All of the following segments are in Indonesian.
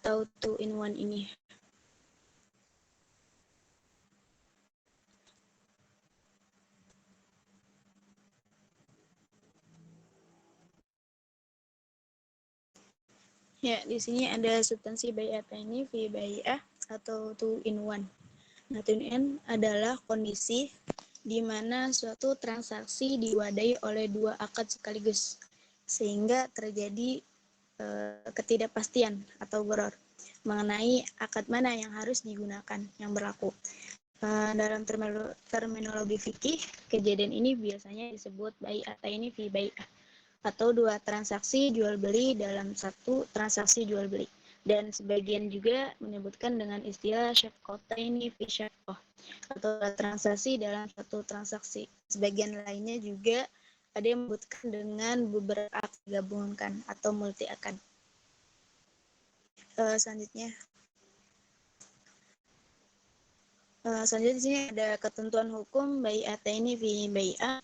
atau two in one ini? Ya, di sini ada substansi bai'ataini fi bai'ah atau two in one. Nah, two in one adalah kondisi di mana suatu transaksi diwadahi oleh dua akad sekaligus sehingga terjadi ketidakpastian atau gharar mengenai akad mana yang harus digunakan yang berlaku. Dalam terminologi fikih, kejadian ini biasanya disebut bai'ataini fi bai'ah atau dua transaksi jual beli dalam satu transaksi jual beli. Dan sebagian juga menyebutkan dengan istilah syafqataini fi syafqah atau transaksi dalam satu transaksi. Sebagian lainnya juga ada yang menyebutkan dengan beberapa akad digabungkan atau multi akad. Selanjutnya di sini ada ketentuan hukum bai'ataini fi bai'ah.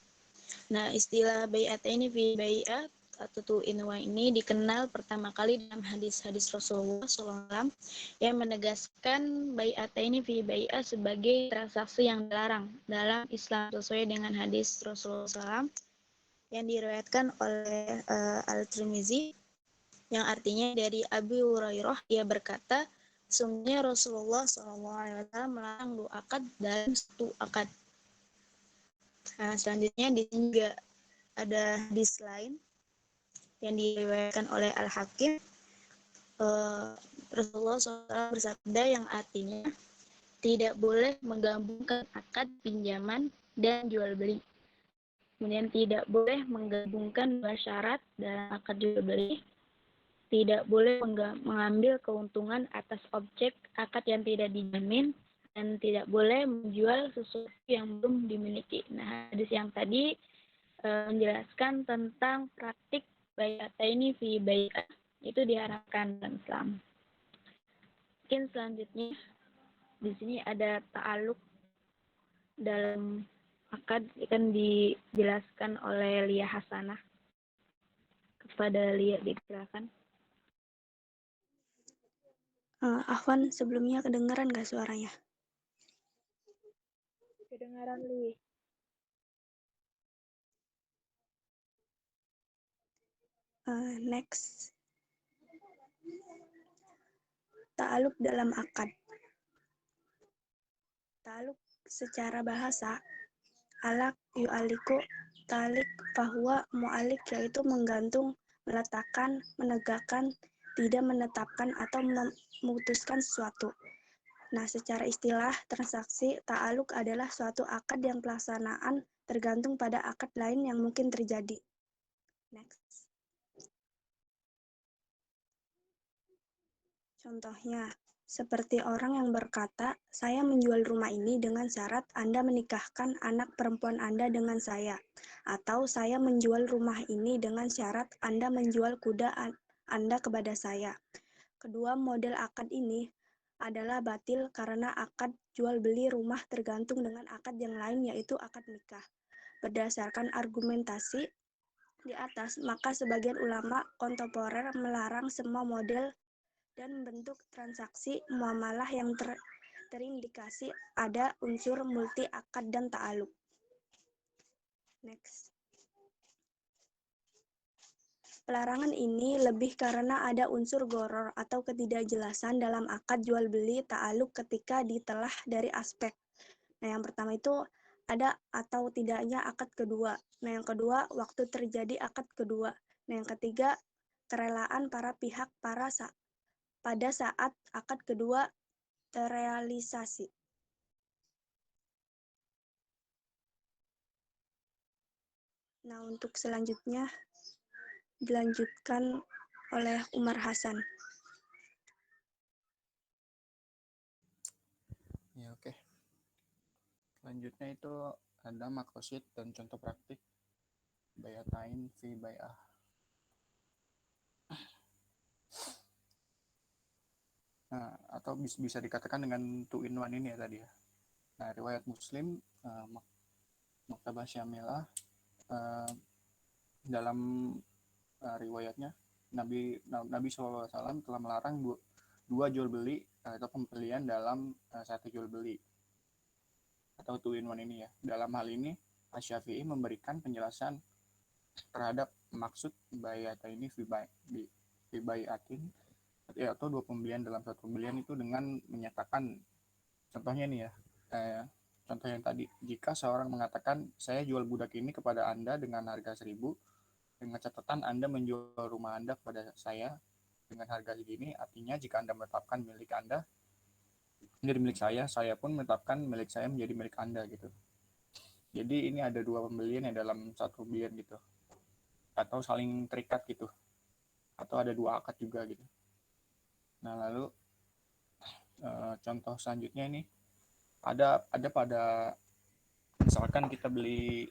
Nah, istilah bai'ataini fi bai'ah atau two in one ini dikenal pertama kali dalam hadis-hadis Rasulullah SAW yang menegaskan bai'ataini fi bai'ah sebagai transaksi yang dilarang dalam Islam sesuai dengan hadis Rasulullah SAW yang diriwayatkan oleh Al-Tirmizi yang artinya dari Abu Hurairah, ia berkata, sungguhnya Rasulullah SAW melarang dua akad dalam satu akad. Nah, selanjutnya di sini juga ada hadis lain yang diriwayatkan oleh Al-Hakim. Rasulullah SAW bersabda yang artinya tidak boleh menggabungkan akad pinjaman dan jual beli. Kemudian tidak boleh menggabungkan dua syarat dalam akad jual beli. Tidak boleh mengambil keuntungan atas objek akad yang tidak dijamin dan tidak boleh menjual sesuatu yang belum dimiliki. Nah, hadis yang tadi menjelaskan tentang praktik bai'ataini fi bai'ah itu diharapkan dalam Islam. Mungkin selanjutnya di sini ada ta'aluk dalam akad akan dijelaskan oleh Lia Hasanah. Kepada Lia dipersilakan. Afwan, sebelumnya kedengaran nggak suaranya? Kedengaran, Li. Next. Ta'aluk dalam akad. Ta'aluk secara bahasa, alak yu'aliku talik fahuwa mu'alik, yaitu menggantung, meletakkan, menegakkan, tidak menetapkan atau memutuskan sesuatu. Nah, secara istilah transaksi, ta'aluk adalah suatu akad yang pelaksanaan tergantung pada akad lain yang mungkin terjadi. Next. Contohnya, seperti orang yang berkata, saya menjual rumah ini dengan syarat Anda menikahkan anak perempuan Anda dengan saya. Atau saya menjual rumah ini dengan syarat Anda menjual kuda Anda kepada saya. Kedua model akad ini adalah batil karena akad jual beli rumah tergantung dengan akad yang lain, yaitu akad nikah. Berdasarkan argumentasi di atas, maka sebagian ulama kontemporer melarang semua model dan bentuk transaksi muamalah yang terindikasi ada unsur multi akad dan ta'aluk. Next. Pelarangan ini lebih karena ada unsur gharar atau ketidakjelasan dalam akad jual beli ta'aluk ketika ditelah dari aspek. Nah, yang pertama itu ada atau tidaknya akad kedua. Nah, yang kedua, waktu terjadi akad kedua. Nah, yang ketiga, kerelaan para pihak pada saat akad kedua terrealisasi. Nah, untuk selanjutnya dilanjutkan oleh Umar Hasan. Ya, oke. Selanjutnya itu ada makosid dan contoh praktik bai'atain fi bai'ah. Nah, atau bisa dikatakan dengan two in one ini ya tadi ya. Nah, riwayat Muslim, Maktabah Syamilah, dalam riwayatnya Nabi SAW telah melarang dua jual beli atau pembelian dalam satu jual beli atau two in one ini ya. Dalam hal ini Asy-Syafi'i memberikan penjelasan terhadap maksud bayat ini fi bayatin atau dua pembelian dalam satu pembelian itu dengan menyatakan, contohnya nih ya, contoh yang tadi, jika seorang mengatakan saya jual budak ini kepada Anda dengan harga 1.000 dengan catatan Anda menjual rumah Anda kepada saya dengan harga segini, artinya jika Anda menetapkan milik Anda menjadi milik saya pun menetapkan milik saya menjadi milik Anda gitu. Jadi ini ada dua pembelian yang dalam satu pembelian gitu, atau saling terikat gitu, atau ada dua akad juga gitu. Nah lalu contoh selanjutnya ini ada pada misalkan kita beli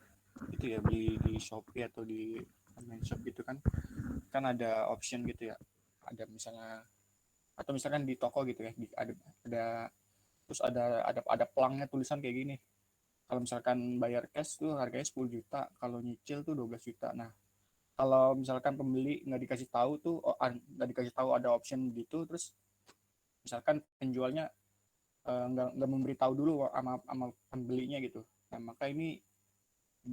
itu ya, beli di Shopee atau di online shop gitu kan ada option gitu ya, ada misalnya, atau misalkan di toko gitu ya, ada terus ada pelangnya tulisan kayak gini, kalau misalkan bayar cash tuh harganya 10 juta, kalau nyicil tuh 12 juta. Nah kalau misalkan pembeli nggak dikasih tahu tuh, nggak dikasih tahu ada option gitu, terus misalkan penjualnya nggak memberitahu dulu sama pembelinya gitu, nah maka ini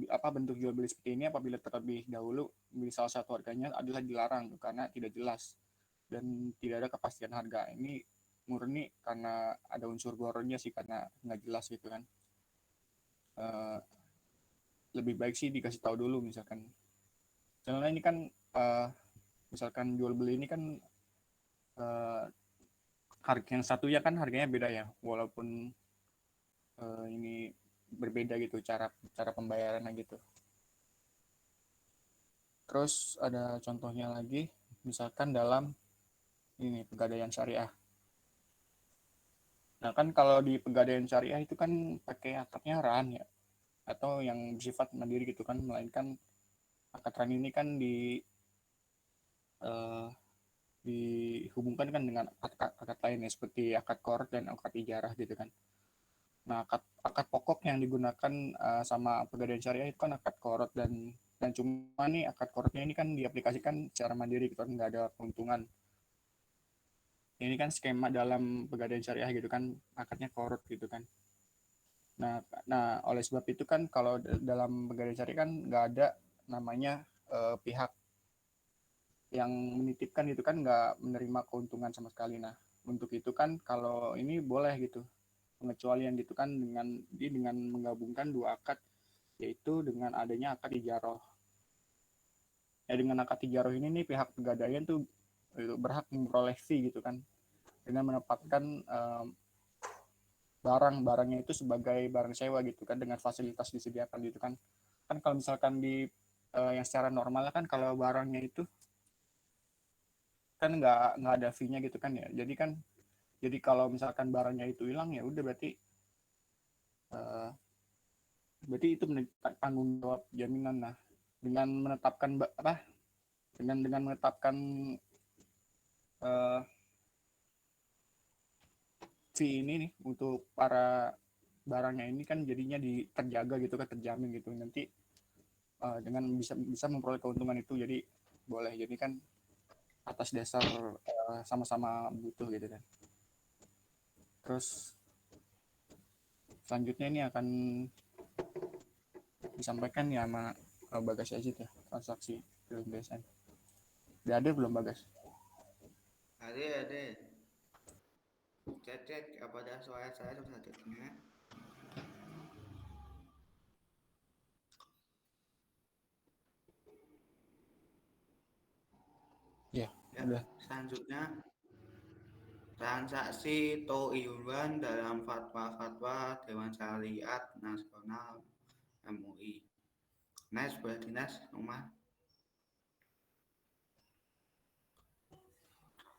bentuk jual beli seperti ini apabila terlebih dahulu beli salah satu harganya adalah dilarang karena tidak jelas dan tidak ada kepastian harga. Ini murni karena ada unsur bornya sih, karena nggak jelas gitu kan. Lebih baik sih dikasih tahu dulu misalkan. Soalnya ini kan misalkan jual beli ini kan harga yang satunya kan harganya beda ya, walaupun ini berbeda gitu cara pembayarannya gitu. Terus ada contohnya lagi, misalkan dalam ini pegadaian syariah. Nah kan kalau di pegadaian syariah itu kan pakai akadnya RAN ya, atau yang bersifat mandiri gitu kan, melainkan akad RAN ini kan eh, dihubungkan kan dengan akad lain ya, seperti akad qard dan akad ijarah gitu kan. Nah akad pokok yang digunakan sama pegadaian syariah itu kan akad qard, dan cuma nih akad qardnya ini kan diaplikasikan secara mandiri gitu kan, nggak ada keuntungan. Ini kan skema dalam pegadaian syariah gitu kan, akadnya korup gitu kan. Nah, oleh sebab itu kan kalau dalam pegadaian syariah kan nggak ada namanya pihak yang menitipkan gitu kan, nggak menerima keuntungan sama sekali. Nah, untuk itu kan kalau ini boleh gitu pengecualian gitu kan dengan menggabungkan dua akad, yaitu dengan adanya akad ijaroh. Ya dengan akad ijaroh ini nih pihak pegadaian tuh berhak memperoleh fee gitu kan, dengan menempatkan barangnya itu sebagai barang sewa gitu kan, dengan fasilitas disediakan gitu kan. Kan kalau misalkan di yang secara normal kan kalau barangnya itu kan nggak ada fee-nya gitu kan ya, jadi kalau misalkan barangnya itu hilang ya udah uh, berarti itu tanggung jawab jaminan. Nah dengan menetapkan dengan menetapkan uh, fee ini nih untuk para barangnya ini kan jadinya terjaga gitu kan, terjamin gitu nanti dengan bisa memperoleh keuntungan itu. Jadi boleh, jadi kan atas dasar sama-sama butuh gitu kan. Terus selanjutnya ini akan disampaikan ya sama Bagas Yazid ya, transaksi dalam BSN. Udah ada belum Bagas? Ada. Cek apakah suara saya sudah terdengar? Ya, Ya, udah. selanjutnya transaksi toiuan dalam fatwa-fatwa Dewan Syariat Nasional MUI. Nas boleh dinas rumah.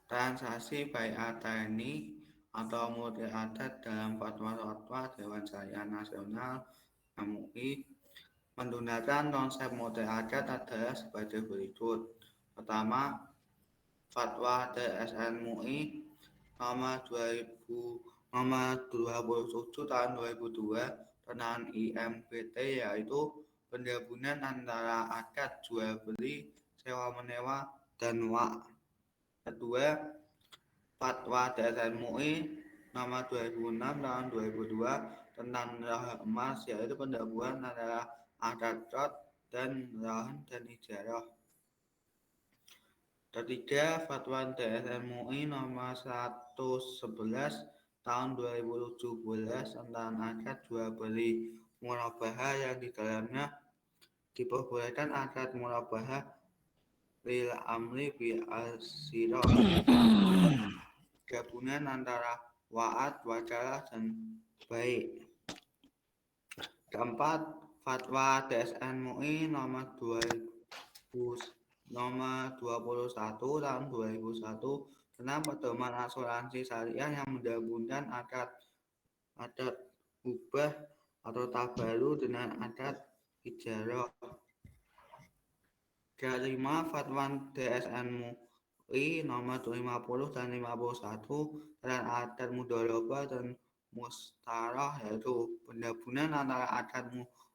Transaksi bai'ataini atau model adat dalam fatwa-fatwa Dewan Syariat Nasional MUI menggunakan konsep model adat adalah sebagai berikut. Pertama, Fatwa DSN MUI nomor 27 tahun 2002 tentang IMBT, yaitu penggabungan antara akad jual beli, sewa menyewa, dan wak. Kedua, Fatwa DSN MUI nomor 2006 tahun 2002 tentang rahan emas, yaitu penggabungan antara akad qard dan rahan dan ijarah. Ketiga, Fatwa DSN MUI nomor 111 tahun 2017 tentang akad jual beli murabahah yang di dalamnya diperbolehkan akad murabahah lil amri bi al-sirah, gabungan antara wa'ad, wakalah, dan baik. Keempat, Fatwa DSN MUI nomor 21 tahun 2001 tentang pedoman asuransi syariah yang menggabungkan akad ubah atau tabaru dengan akad ijarah. Kelima, Fatwa DSN MUI nomor 50 dan 51 tentang akad mudharabah dan mustarah, yaitu penggabungan antara akad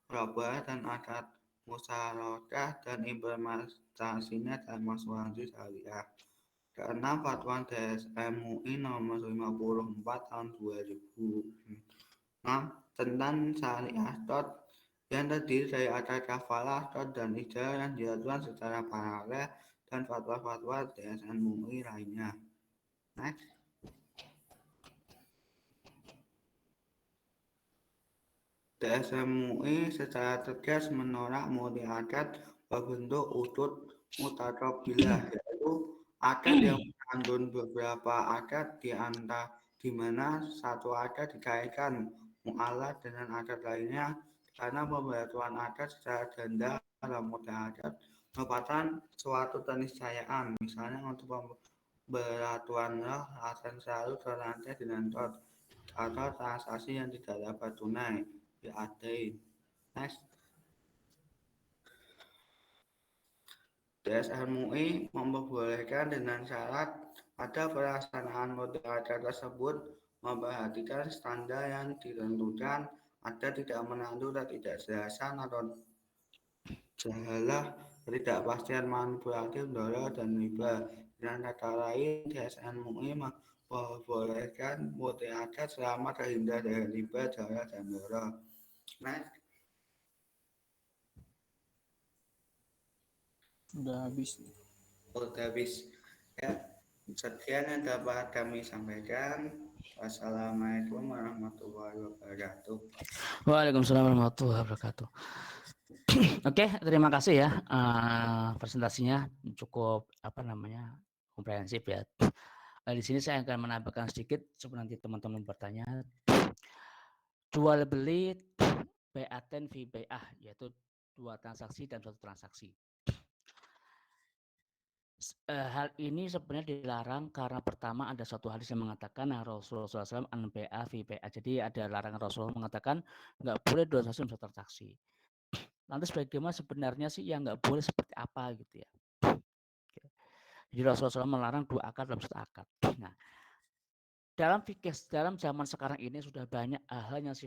murabahah dan akad musyarakah dan implementasinya dalam asuransi syariah. Keenam, Fatwa DSN MUI nomor 54 tahun 2006 tentang syariah qard yang terdiri dari akad kafalah, qard, dan ijarah yang dilakukan secara paralel, dan fatwa-fatwa DSN MUI lainnya. Next. DSN MUI secara tegas menolak multi akad berbentuk udud mutaqabilah, yaitu akad yang mengandung beberapa akad di mana satu akad dikaitkan mu'allaq dengan akad lainnya, karena pembatuan akad secara ganda dalam multi akad merupakan suatu keniscayaan, misalnya untuk pembatuan roh akan selalu terlantai dengan qard atau transaksi yang tidak dapat tunai diadain. Next. DSN MUI memperbolehkan dengan syarat pada pelaksanaan multi akad tersebut memperhatikan standar yang ditentukan agar tidak mengandung ketidakjelasan atau jahalah, ketidakpastian manipulatif, dolor, dan riba. Dengan kata lain, DSN MUI memperbolehkan multi akad selama terhindar dari riba, jahalah, dan dolor. Next. Udah habis. Udah habis. Ya, sekian yang dapat kami sampaikan. Wassalamualaikum warahmatullahi wabarakatuh. Waalaikumsalam warahmatullahi wabarakatuh. Oke, terima kasih ya. Presentasinya cukup komprehensif ya. Di sini saya akan menambahkan sedikit supaya nanti teman-teman bertanya. Jual beli bai'aten fi bai'ah, yaitu dua transaksi dan satu transaksi. Hal ini sebenarnya dilarang karena pertama ada suatu hadis yang mengatakan Rasulullah SAW an bai'a fi bai'ah. Jadi ada larangan Rasulullah mengatakan nggak boleh dua transaksi satu transaksi. Lantas bagaimana sebenarnya sih yang nggak boleh seperti apa gitu ya? Jadi Rasulullah SAW melarang dua akad dalam satu akad. Nah, dalam zaman sekarang ini sudah banyak hal yang